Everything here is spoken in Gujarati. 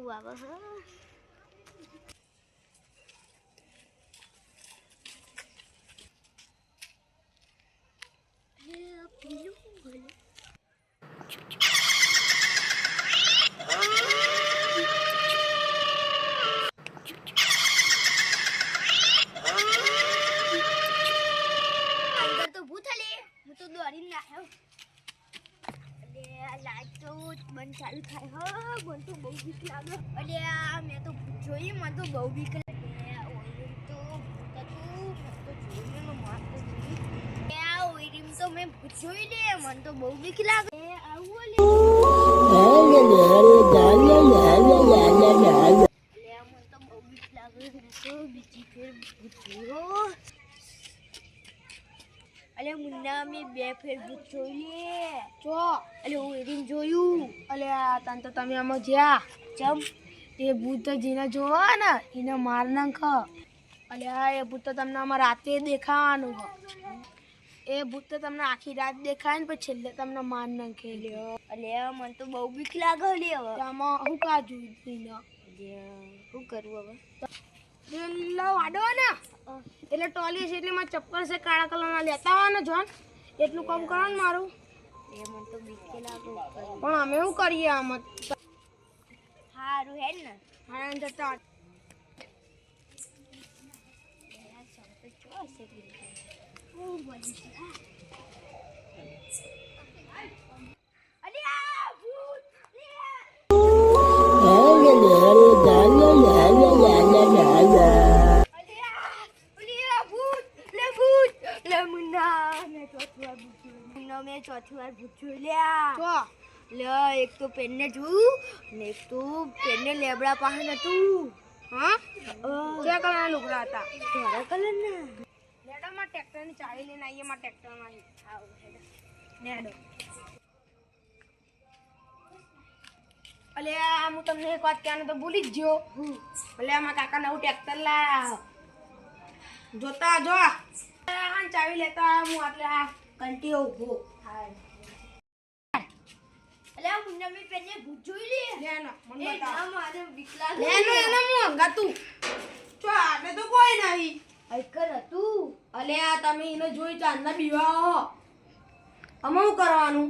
કંટાળું આવે અંદર તો ભૂત હલે હું તો દોડીને લાવ્યો લાઈટ તો બંધ ચાલુ થાય મને તો બહુ બીક લાગે મેં તો જોઈ મને તો બહુ બીક લાગે તો મેં જોઈ લે મને તો બહુ બીક લાગે મને તો બહુ બીક લાગે બીજી ફેર જોયો અલે મુન્ના મેં બે ફેર ભૂત જોઈ લે જો અલે હું એરીમ જોયું અલે તન તો તમે આમાં જ્યાં ચમ એ ભૂત જેને જોવા ને એને માર નાખ અલે એ ભૂત તો તમને આમાં રાતે દેખાવાનું એ ભૂત તો તમને આખી રાત દેખાય ને પછી છેલ્લે તમને માર નાખે અલે મને તો બહુ બીક લાગે લે હવે આમાં હું કા જોયું શું કરવું હવે વાડો ને એટલે ટોલી છે એટલે મારે ચપ્પલ છે કાળા કલરના લેતા હોય ને જોન એટલું કામ કરો ને મારું મને તો બીક લાગે પણ અમે શું કરીએ આમાં સારું હે ને હા જતા મેં ચોથી વાર ભૂત જોઈ લ્યા એક તો પેનને જોયું ને એક તો પેનને લેબડા પાસે નતું હા કયા કલરના લુગડા હતા ધોળા કલરના લેડોમાં ટ્રેક્ટરની ચાવી લઈને આવીએ માં ટ્રેક્ટરમાં લેડો અલે હું તમને એક વાત કહેવાનું તો ભૂલી જ ગયો ભલે આમાં કાકા નવું ટ્રેક્ટર લાયા જોતા જો ચાવી લેતા હું એટલે આ કંટી ઉભો અલે મુન્ના મેં પેનને ભૂત જોઈ લે લેનો મને બતાવ મારે બીક લાગે લેનો એને હું હંગાતું ચો આને તો કોઈ નહીં હકર હતું અલે આ તમે એને જોઈ ચાંદના બીવા હો અમે શું કરવાનું